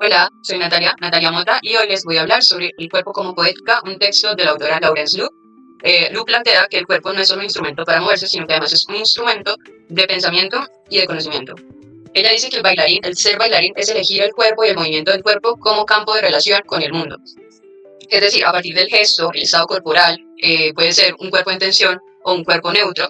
Hola, soy Natalia Mota, y hoy les voy a hablar sobre El cuerpo como poética, un texto de la autora Laurence Liu. Liu plantea que el cuerpo no es solo un instrumento para moverse, sino que además es un instrumento de pensamiento y de conocimiento. Ella dice que el ser bailarín, es elegir el cuerpo y el movimiento del cuerpo como campo de relación con el mundo. Es decir, a partir del gesto, el estado corporal, puede ser un cuerpo en tensión o un cuerpo neutro,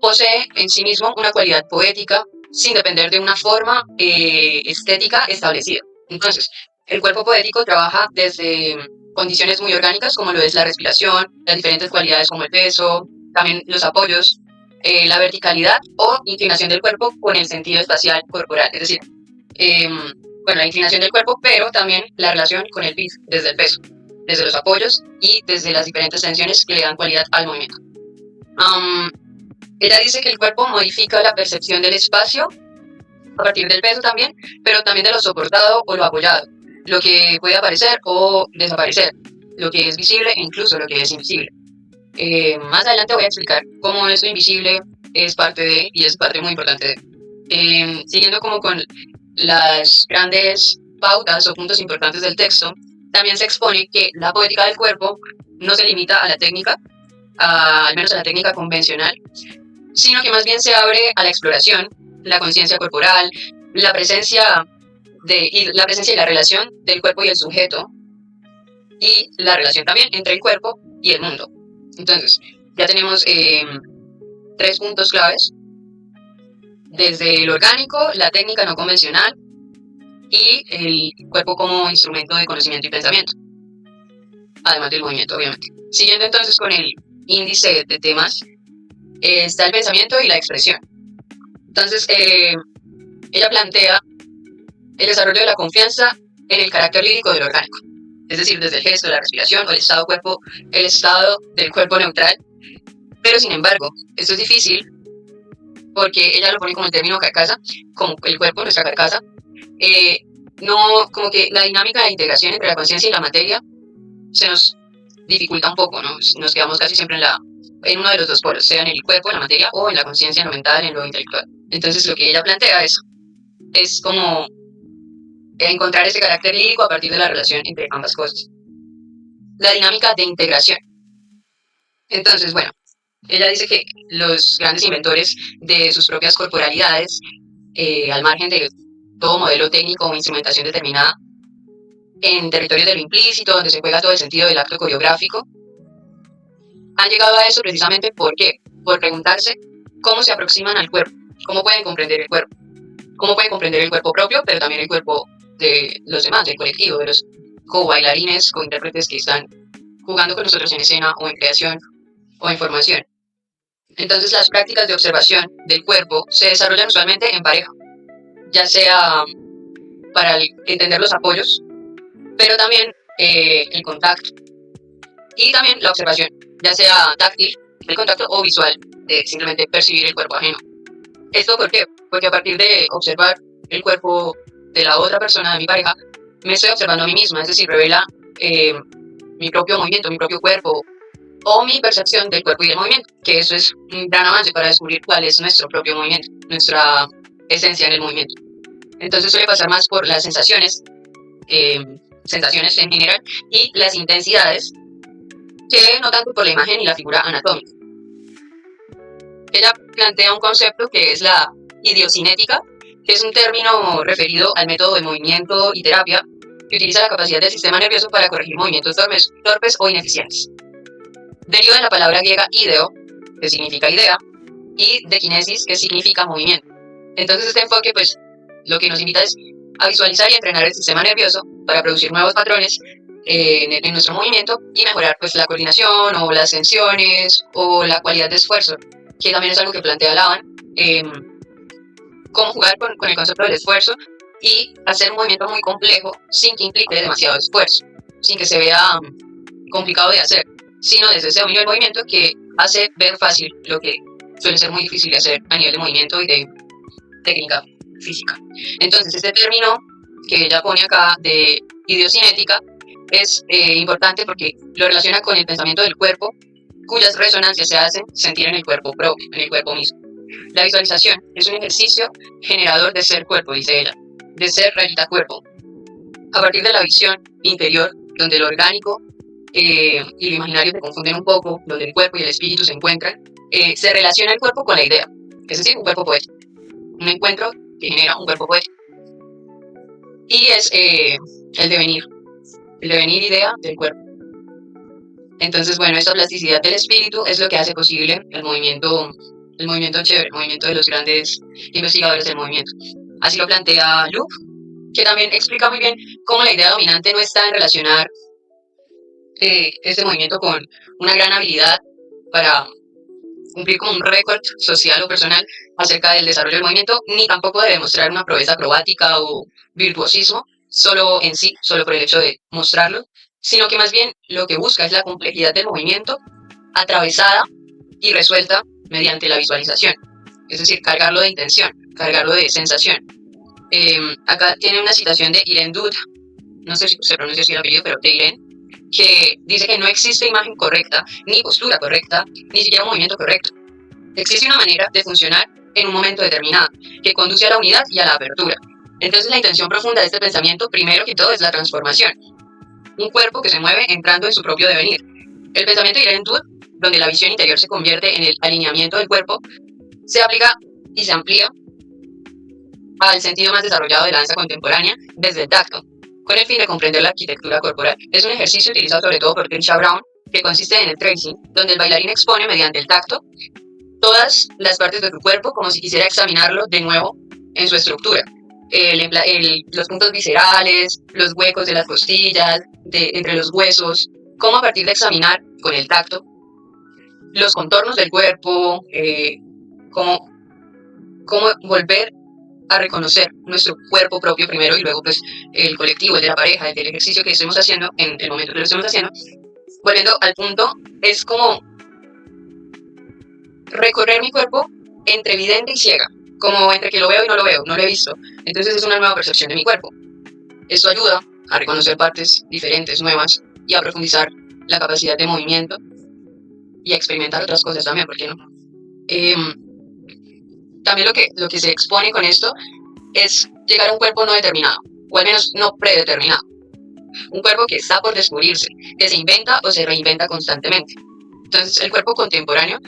posee en sí mismo una cualidad poética sin depender de una forma estética establecida. Entonces, el cuerpo poético trabaja desde condiciones muy orgánicas, como lo es la respiración, las diferentes cualidades como el peso, también los apoyos, la verticalidad o inclinación del cuerpo con el sentido espacial corporal. Es decir, la inclinación del cuerpo, pero también la relación con el piso, desde el peso, desde los apoyos y desde las diferentes tensiones que le dan cualidad al movimiento. Ella dice que el cuerpo modifica la percepción del espacio a partir del peso también, pero también de lo soportado o lo apoyado, lo que puede aparecer o desaparecer, lo que es visible e incluso lo que es invisible. Más adelante voy a explicar cómo esto invisible es parte de, y es parte muy importante de. Siguiendo como con las grandes pautas o puntos importantes del texto, también se expone que la poética del cuerpo no se limita a la técnica, al menos a la técnica convencional, sino que más bien se abre a la exploración, la conciencia corporal, la presencia y la relación del cuerpo y el sujeto, y la relación también entre el cuerpo y el mundo. Entonces, ya tenemos 3 puntos claves, desde lo orgánico, la técnica no convencional y el cuerpo como instrumento de conocimiento y pensamiento, además del movimiento, obviamente. Siguiendo entonces con el índice de temas, está el pensamiento y la expresión. Entonces, ella plantea el desarrollo de la confianza en el carácter lírico del orgánico, es decir, desde el gesto, la respiración o el estado del cuerpo neutral. Pero sin embargo, esto es difícil porque ella lo pone como el término carcasa, como el cuerpo, nuestra carcasa. No, como que la dinámica de integración entre la conciencia y la materia se nos dificulta un poco, ¿no? Nos quedamos casi siempre en uno de los dos polos, sea en el cuerpo, en la materia, o en la conciencia, en lo mental, en lo intelectual. Entonces lo que ella plantea es como encontrar ese carácter lírico a partir de la relación entre ambas cosas. La dinámica de integración. Entonces, bueno, ella dice que los grandes inventores de sus propias corporalidades, al margen de todo modelo técnico o instrumentación determinada, en territorios de lo implícito, donde se juega todo el sentido del acto coreográfico, han llegado a eso precisamente ¿por qué? Por preguntarse cómo se aproximan al cuerpo, cómo pueden comprender el cuerpo, cómo pueden comprender el cuerpo propio, pero también el cuerpo de los demás, del colectivo, de los co-bailarines, co-intérpretes que están jugando con nosotros en escena o en creación o en formación. Entonces las prácticas de observación del cuerpo se desarrollan usualmente en pareja, ya sea para entender los apoyos, pero también el contacto y también la observación, ya sea táctil, el contacto, o visual, de simplemente percibir el cuerpo ajeno. ¿Esto por qué? Porque a partir de observar el cuerpo de la otra persona, de mi pareja, me estoy observando a mí misma, es decir, revela mi propio movimiento, mi propio cuerpo, o mi percepción del cuerpo y del movimiento, que eso es un gran avance para descubrir cuál es nuestro propio movimiento, nuestra esencia en el movimiento. Entonces suele pasar más por las sensaciones en general, y las intensidades, que no tanto por la imagen y la figura anatómica. Ella plantea un concepto que es la idiocinética, que es un término referido al método de movimiento y terapia que utiliza la capacidad del sistema nervioso para corregir movimientos torpes o ineficientes. Deriva de la palabra griega ideo, que significa idea, y de kinesis, que significa movimiento. Entonces este enfoque, pues, lo que nos invita es a visualizar y entrenar el sistema nervioso para producir nuevos patrones en nuestro movimiento y mejorar, pues, la coordinación o las tensiones o la cualidad de esfuerzo, que también es algo que plantea Laban, cómo jugar con el concepto del esfuerzo y hacer un movimiento muy complejo sin que implique demasiado esfuerzo, sin que se vea complicado de hacer, sino desde ese dominio del movimiento que hace ver fácil lo que suele ser muy difícil de hacer a nivel de movimiento y de técnica física. Entonces este término que ella pone acá de idiocinética es importante porque lo relaciona con el pensamiento del cuerpo, cuyas resonancias se hacen sentir en el cuerpo propio, en el cuerpo mismo. La visualización es un ejercicio generador de ser cuerpo, dice ella, de ser realidad cuerpo. A partir de la visión interior, donde lo orgánico y lo imaginario se confunden un poco, donde el cuerpo y el espíritu se encuentran, se relaciona el cuerpo con la idea, es decir, un cuerpo poético, un encuentro que genera un cuerpo poético. Y es el devenir idea del cuerpo. Entonces, bueno, esta plasticidad del espíritu es lo que hace posible el movimiento chévere, el movimiento de los grandes investigadores del movimiento. Así lo plantea Luke, que también explica muy bien cómo la idea dominante no está en relacionar este movimiento con una gran habilidad para cumplir como un récord social o personal acerca del desarrollo del movimiento, ni tampoco de demostrar una proeza acrobática o virtuosismo solo en sí, solo por el hecho de mostrarlo, sino que más bien lo que busca es la complejidad del movimiento atravesada y resuelta mediante la visualización, es decir, cargarlo de intención, cargarlo de sensación. Acá tiene una citación de Irene Dud, no sé si se pronuncia así el apellido, pero de Irene, que dice que no existe imagen correcta, ni postura correcta, ni siquiera un movimiento correcto. Existe una manera de funcionar en un momento determinado, que conduce a la unidad y a la apertura. Entonces la intención profunda de este pensamiento, primero que todo, es la transformación. Un cuerpo que se mueve entrando en su propio devenir. El pensamiento de Irene Dud, donde la visión interior se convierte en el alineamiento del cuerpo, se aplica y se amplía al sentido más desarrollado de la danza contemporánea desde el tacto, con el fin de comprender la arquitectura corporal. Es un ejercicio utilizado sobre todo por Trisha Brown, que consiste en el tracing, donde el bailarín expone mediante el tacto todas las partes de tu cuerpo como si quisiera examinarlo de nuevo en su estructura. Los puntos viscerales, los huecos de las costillas, entre los huesos, cómo a partir de examinar con el tacto los contornos del cuerpo, cómo volver a reconocer nuestro cuerpo propio primero y luego pues el colectivo, el de la pareja, el del ejercicio que estemos haciendo en el momento que lo estemos haciendo. Volviendo al punto, es como recorrer mi cuerpo entre evidente y ciega, como entre que lo veo y no lo veo, no lo he visto. Entonces es una nueva percepción de mi cuerpo. Esto ayuda a reconocer partes diferentes, nuevas, y a profundizar la capacidad de movimiento y a experimentar otras cosas también, ¿por qué no? También lo que se expone con esto es llegar a un cuerpo no determinado, o al menos no predeterminado. Un cuerpo que está por descubrirse, que se inventa o se reinventa constantemente. Entonces el cuerpo contemporáneo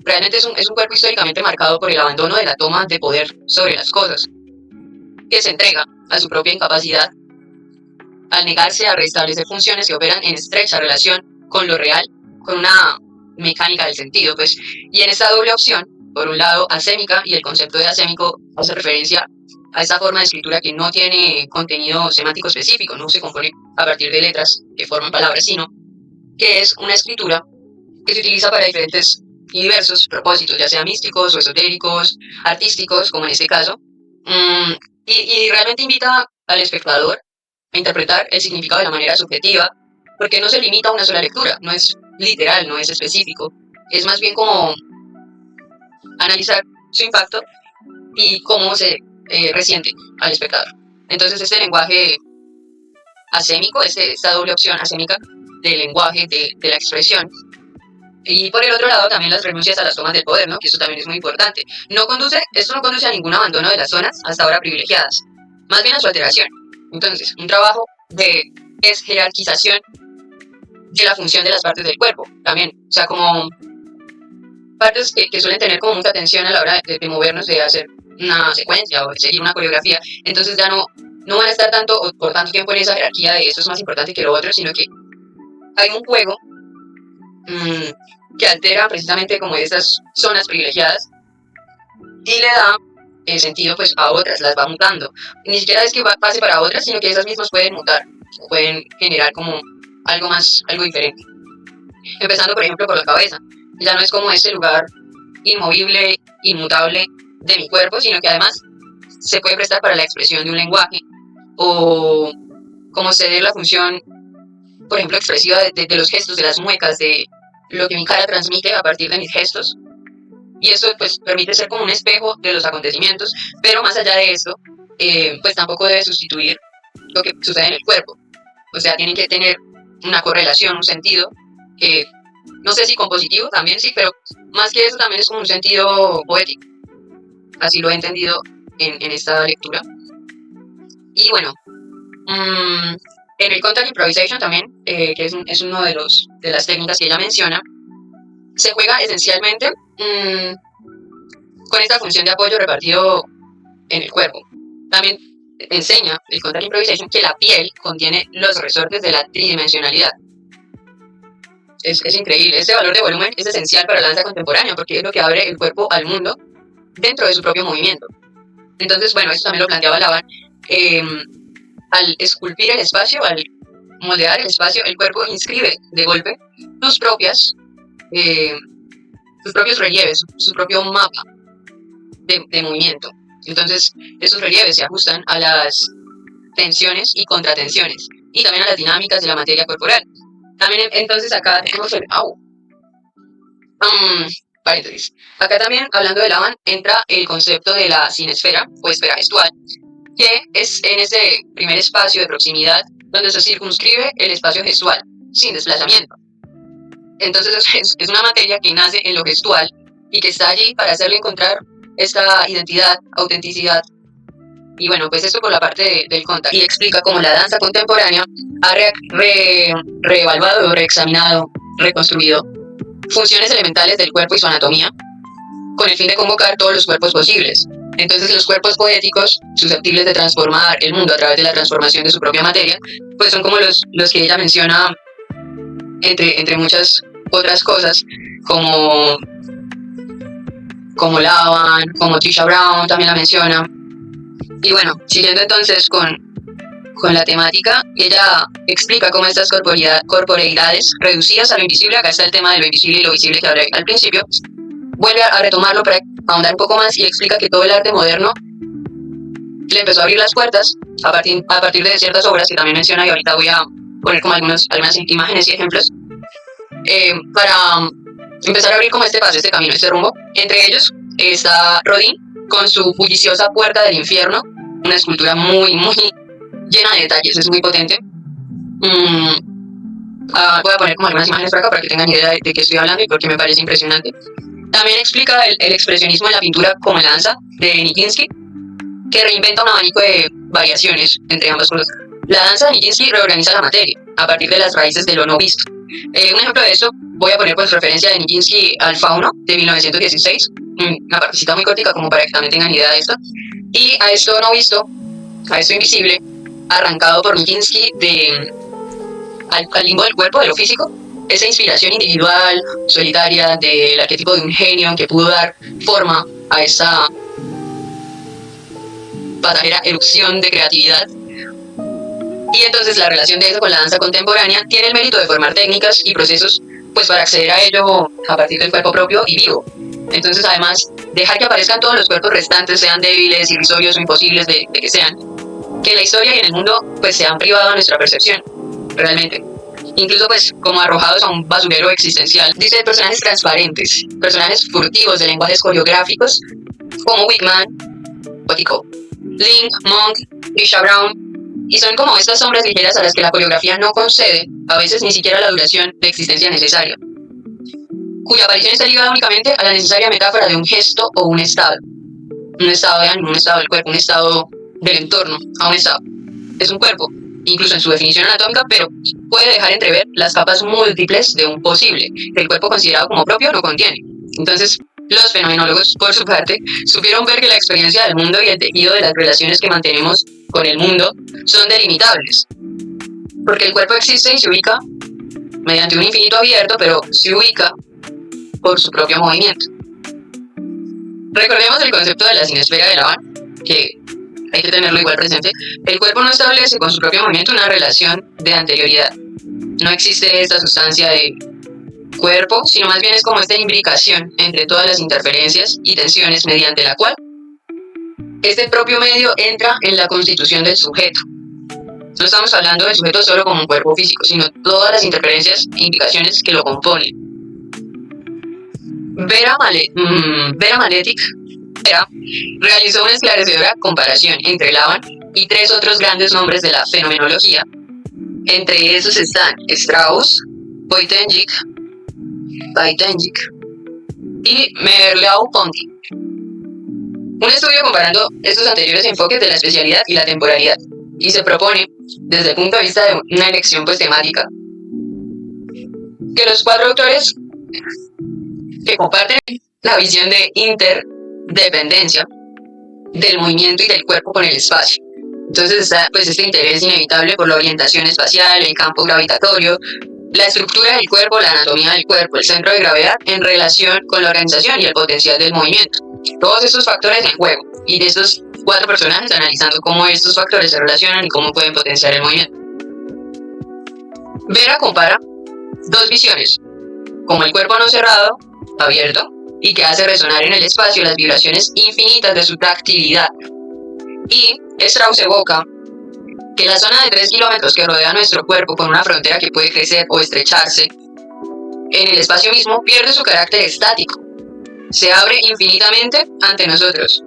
realmente es un cuerpo históricamente marcado por el abandono de la toma de poder sobre las cosas, que se entrega a su propia incapacidad al negarse a restablecer funciones que operan en estrecha relación con lo real, con una mecánica del sentido, pues. Y en esta doble opción, por un lado asémica, y el concepto de asémico hace referencia a esa forma de escritura que no tiene contenido semántico específico, no se compone a partir de letras que forman palabras, sino que es una escritura que se utiliza para diferentes y diversos propósitos, ya sea místicos o esotéricos, artísticos, como en este caso, y realmente invita al espectador a interpretar el significado de la manera subjetiva, porque no se limita a una sola lectura, no es literal, no es específico, es más bien como analizar su impacto y cómo se resiente al espectador. Entonces este lenguaje asémico, esta doble opción asémica del lenguaje, de la expresión, y por el otro lado también las renuncias a las tomas del poder, ¿no? Que eso también es muy importante. Esto no conduce a ningún abandono de las zonas hasta ahora privilegiadas, más bien a su alteración. Entonces, un trabajo de desjerarquización de la función de las partes del cuerpo, también, o sea, como partes que suelen tener como mucha tensión a la hora de movernos, de hacer una secuencia o de seguir una coreografía, entonces ya no van a estar tanto o por tanto tiempo en esa jerarquía de esto es más importante que lo otro, sino que hay un juego que altera precisamente como estas zonas privilegiadas y le da sentido pues a otras, las va mutando. Ni siquiera es que pase para otras, sino que esas mismas pueden mutar, pueden generar como algo diferente. Empezando por ejemplo por la cabeza, ya no es como este lugar inmovible, inmutable de mi cuerpo, sino que además se puede prestar para la expresión de un lenguaje o como ceder la función, por ejemplo, expresiva de los gestos, de las muecas, de lo que mi cara transmite a partir de mis gestos. Y esto pues permite ser como un espejo de los acontecimientos, pero más allá de esto, pues tampoco debe sustituir lo que sucede en el cuerpo. O sea, tienen que tener una correlación, un sentido, que no sé si compositivo también sí, pero más que eso también es como un sentido poético. Así lo he entendido en esta lectura. Y bueno, Mm, en el contact improvisation también, que es uno de las técnicas que ella menciona, se juega esencialmente con esta función de apoyo repartido en el cuerpo. También enseña el contact improvisation que la piel contiene los resortes de la tridimensionalidad. Es increíble. Este valor de volumen es esencial para la danza contemporánea porque es lo que abre el cuerpo al mundo dentro de su propio movimiento. Entonces, bueno, esto también lo planteaba Laban. Al esculpir el espacio, al moldear el espacio, el cuerpo inscribe de golpe sus propios relieves, su propio mapa de movimiento. Entonces, esos relieves se ajustan a las tensiones y contratensiones y también a las dinámicas de la materia corporal. También, entonces, acá tenemos el paréntesis. Acá también, hablando de Laban, entra el concepto de la sinesfera o esfera gestual, que es en ese primer espacio de proximidad donde se circunscribe el espacio gestual, sin desplazamiento. Entonces es una materia que nace en lo gestual y que está allí para hacerle encontrar esta identidad, autenticidad. Y bueno, pues esto por la parte del contact. Y explica cómo la danza contemporánea ha reevaluado, reexaminado, reconstruido funciones elementales del cuerpo y su anatomía con el fin de convocar todos los cuerpos posibles. Entonces los cuerpos poéticos, susceptibles de transformar el mundo a través de la transformación de su propia materia, pues son como los que ella menciona entre muchas otras cosas, como Laban, como Trisha Brown también la menciona. Y bueno, siguiendo entonces con la temática, ella explica cómo estas corporeidades reducidas a lo invisible, acá está el tema de lo invisible y lo visible que hablé al principio, vuelve a retomarlo para ahondar un poco más y explica que todo el arte moderno le empezó a abrir las puertas a partir de ciertas obras que también menciona, y ahorita voy a poner como algunas imágenes y ejemplos, para empezar a abrir como este paso, este camino, este rumbo. Entre ellos está Rodin con su bulliciosa Puerta del Infierno, una escultura muy, muy llena de detalles, es muy potente. Voy a poner como algunas imágenes por acá para que tengan idea de qué estoy hablando y porque me parece impresionante. También explica el expresionismo en la pintura como en la danza de Nijinsky, que reinventa un abanico de variaciones entre ambas cosas. La danza de Nijinsky reorganiza la materia a partir de las raíces de lo no visto. Un ejemplo de esto, voy a poner pues referencia de Nijinsky al Fauno de 1916, una partecita muy cortica como para que también tengan idea de esto, y a esto no visto, a esto invisible, arrancado por Nijinsky al limbo del cuerpo, de lo físico, esa inspiración individual, solitaria, del arquetipo de un genio que pudo dar forma a esa pasajera erupción de creatividad. Y entonces la relación de eso con la danza contemporánea tiene el mérito de formar técnicas y procesos pues para acceder a ello a partir del cuerpo propio y vivo. Entonces, además, dejar que aparezcan todos los cuerpos restantes, sean débiles, irrisorios o imposibles de que sean, que la historia y en el mundo pues se han privado a nuestra percepción, realmente. Incluso pues como arrojados a un basurero existencial. Dice personajes transparentes, personajes furtivos de lenguajes coreográficos como Wickman, Botico, Link, Monk, Trisha Brown, y son como estas sombras ligeras a las que la coreografía no concede, a veces ni siquiera la duración de existencia necesaria, cuya aparición está ligada únicamente a la necesaria metáfora de un gesto o un estado de ánimo, un estado del cuerpo, un estado del entorno, a un estado. Es un cuerpo, incluso en su definición anatómica, pero puede dejar entrever las capas múltiples de un posible, que el cuerpo considerado como propio no contiene. Entonces, los fenomenólogos, por su parte, supieron ver que la experiencia del mundo y el tejido de las relaciones que mantenemos con el mundo son delimitables, porque el cuerpo existe y se ubica mediante un infinito abierto, pero se ubica por su propio movimiento. Recordemos el concepto de la sinesfera de Laban, que hay que tenerlo igual presente. El cuerpo no establece con su propio movimiento una relación de anterioridad. No existe esta sustancia de cuerpo, sino más bien es como esta imbricación entre todas las interferencias y tensiones mediante la cual este propio medio entra en la constitución del sujeto. No estamos hablando del sujeto solo como un cuerpo físico, sino todas las interferencias e implicaciones que lo componen. Vera Maletic realizó una esclarecedora comparación entre Laban y tres otros grandes nombres de la fenomenología. Entre esos están Strauss, Voitenjik y Merleau-Ponty. Un estudio comparando estos anteriores enfoques de la especialidad y la temporalidad, y se propone desde el punto de vista de una elección pues temática, que los 4 autores que comparten la visión de interdependencia del movimiento y del cuerpo con el espacio. Entonces está pues este interés inevitable por la orientación espacial, el campo gravitatorio, la estructura del cuerpo, la anatomía del cuerpo, el centro de gravedad en relación con la organización y el potencial del movimiento. Todos estos factores en juego, y de estos 4 personajes analizando cómo estos factores se relacionan y cómo pueden potenciar el movimiento. Vera compara 2 visiones, como el cuerpo no cerrado, abierto, y que hace resonar en el espacio las vibraciones infinitas de su tactilidad. Y Strauss evoca que la zona de 3 kilómetros que rodea nuestro cuerpo con una frontera que puede crecer o estrecharse en el espacio mismo pierde su carácter estático. Se abre infinitamente ante nosotros,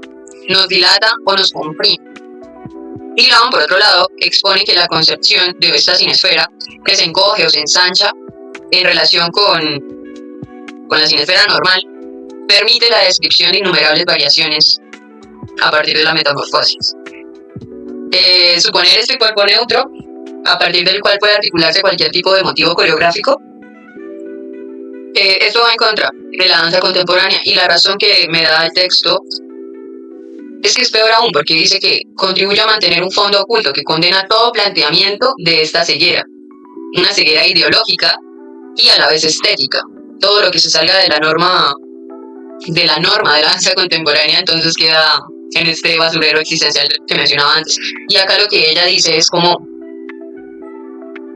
nos dilata o nos comprime. Y Laon, por otro lado, expone que la concepción de esta cinesfera, que se encoge o se ensancha en relación con la cinesfera normal, permite la descripción de innumerables variaciones a partir de la metamorfosis. Suponer este cuerpo neutro, a partir del cual puede articularse cualquier tipo de motivo coreográfico, esto va en contra de la danza contemporánea, y la razón que me da el texto es que es peor aún, porque dice que contribuye a mantener un fondo oculto que condena todo planteamiento de esta ceguera, una ceguera ideológica y a la vez estética. Todo lo que se salga de la norma de la danza contemporánea entonces queda en este basurero existencial que mencionaba antes. Y acá lo que ella dice es como,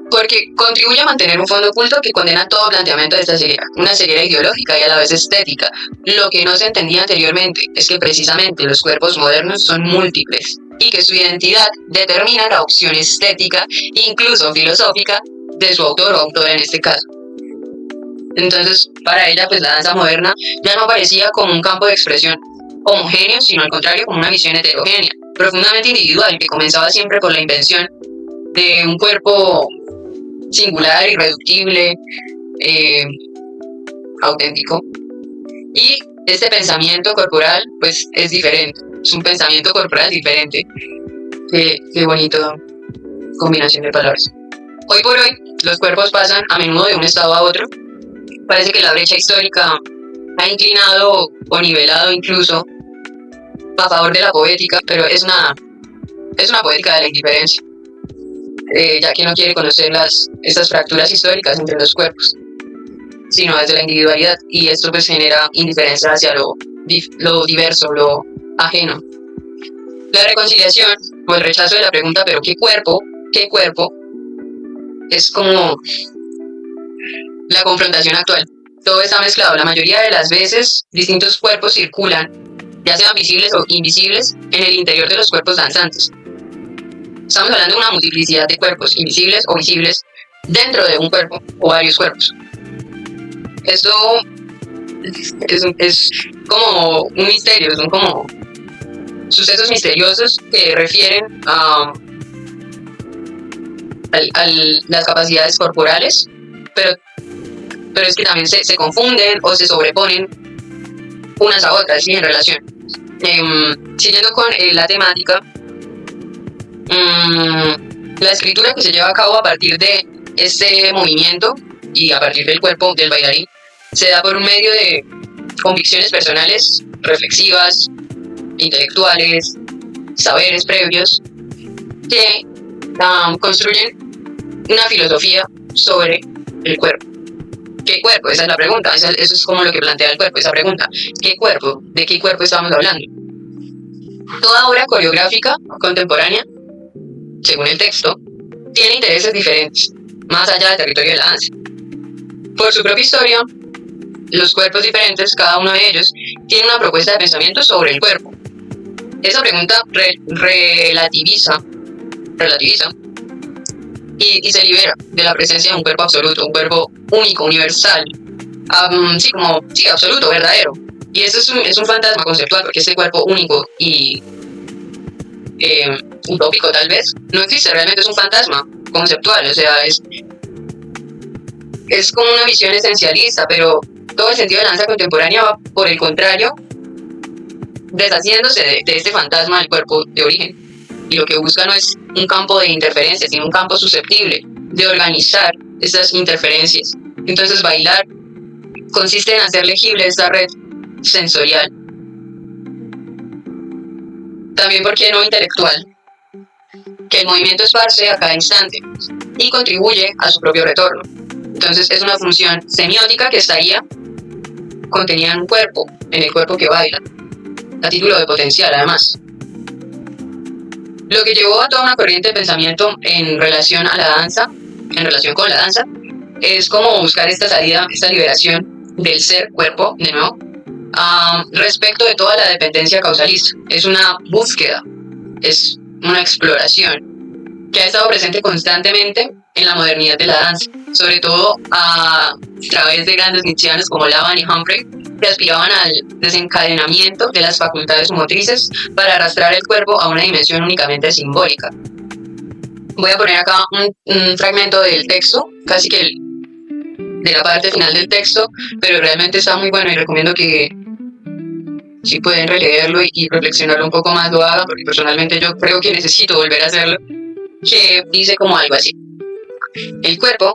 porque contribuye a mantener un fondo oculto que condena todo planteamiento de esta ceguera, una ceguera ideológica y a la vez estética. Lo que no se entendía anteriormente es que precisamente los cuerpos modernos son múltiples y que su identidad determina la opción estética, incluso filosófica, de su autor o autora en este caso. Entonces, para ella, pues la danza moderna ya no aparecía como un campo de expresión homogéneo, sino al contrario como una visión heterogénea, profundamente individual, que comenzaba siempre por la invención de un cuerpo singular, irreductible, auténtico. Y este pensamiento corporal, pues es diferente, es un pensamiento corporal diferente. Qué bonito combinación de palabras. Hoy por hoy, los cuerpos pasan a menudo de un estado a otro. Parece que la brecha histórica ha inclinado o nivelado incluso a favor de la poética, pero es una poética de la indiferencia, ya que no quiere conocer estas fracturas históricas entre los cuerpos, sino desde la individualidad, y esto pues genera indiferencia hacia lo diverso, lo ajeno. La reconciliación o el rechazo de la pregunta ¿pero qué cuerpo? ¿Qué cuerpo? Es como la confrontación actual. Todo está mezclado. La mayoría de las veces distintos cuerpos circulan, ya sean visibles o invisibles, en el interior de los cuerpos danzantes. Estamos hablando de una multiplicidad de cuerpos invisibles o visibles dentro de un cuerpo o varios cuerpos. Esto es como un misterio, son como sucesos misteriosos que refieren a las capacidades corporales, pero es que también se confunden o se sobreponen unas a otras, ¿sí? En relación. Siguiendo con la temática, la escritura que se lleva a cabo a partir de este movimiento y a partir del cuerpo del bailarín se da por un medio de convicciones personales, reflexivas, intelectuales, saberes previos que construyen una filosofía sobre el cuerpo. ¿Qué cuerpo? Esa es la pregunta. Eso es como lo que plantea el cuerpo, esa pregunta. ¿Qué cuerpo? ¿De qué cuerpo estamos hablando? Toda obra coreográfica contemporánea, según el texto, tiene intereses diferentes, más allá del territorio de la danza. Por su propia historia, los cuerpos diferentes, cada uno de ellos, tiene una propuesta de pensamiento sobre el cuerpo. Esa pregunta relativiza y se libera de la presencia de un cuerpo absoluto, un cuerpo único, universal, absoluto, verdadero. Y eso es un fantasma conceptual, porque ese cuerpo único y utópico tal vez no existe, realmente es un fantasma conceptual, o sea, es como una visión esencialista, pero todo el sentido de la danza contemporánea va por el contrario, deshaciéndose de este fantasma del cuerpo de origen y lo que busca no es un campo de interferencias, sino un campo susceptible de organizar estas interferencias. Entonces bailar consiste en hacer legible esta red sensorial. También, ¿por qué no intelectual? Que el movimiento esparce a cada instante y contribuye a su propio retorno. Entonces es una función semiótica que estaría contenida en un cuerpo, en el cuerpo que baila, a título de potencial además. Lo que llevó a toda una corriente de pensamiento en relación a la danza, en relación con la danza, es como buscar esta salida, esta liberación del ser, cuerpo, de nuevo, respecto de toda la dependencia causalista. Es una búsqueda, es una exploración que ha estado presente constantemente en la modernidad de la danza, sobre todo a través de grandes nietzscheanos como Laban y Humphrey, que aspiraban al desencadenamiento de las facultades motrices para arrastrar el cuerpo a una dimensión únicamente simbólica. Voy a poner acá un fragmento del texto, casi que de la parte final del texto, pero realmente está muy bueno y recomiendo que si pueden releerlo y reflexionarlo un poco más lo hagan, porque personalmente yo creo que necesito volver a hacerlo, que dice como algo así: el cuerpo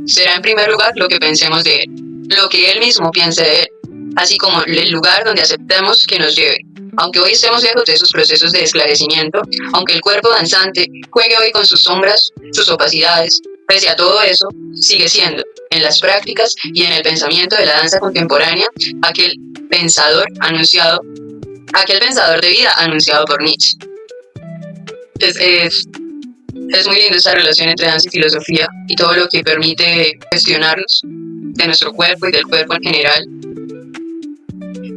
será en primer lugar lo que pensemos de él, lo que él mismo piense de él, así como el lugar donde aceptemos que nos lleve. Aunque hoy estemos lejos de esos procesos de esclarecimiento, aunque el cuerpo danzante juegue hoy con sus sombras, sus opacidades, pese a todo eso, sigue siendo, en las prácticas y en el pensamiento de la danza contemporánea, aquel pensador de vida anunciado por Nietzsche. Es muy lindo esta relación entre danza y filosofía y todo lo que permite gestionarnos de nuestro cuerpo y del cuerpo en general,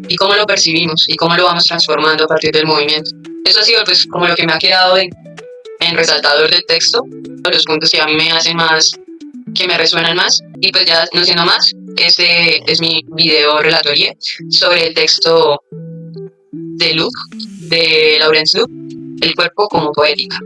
y cómo lo percibimos y cómo lo vamos transformando a partir del movimiento. Eso ha sido pues como lo que me ha quedado en resaltador del texto, los puntos que a mí me hacen más, que me resuenan más. Y pues ya no siendo más, este es mi video relatorie sobre el texto de Luc, de Laurence Luc, El cuerpo como poética.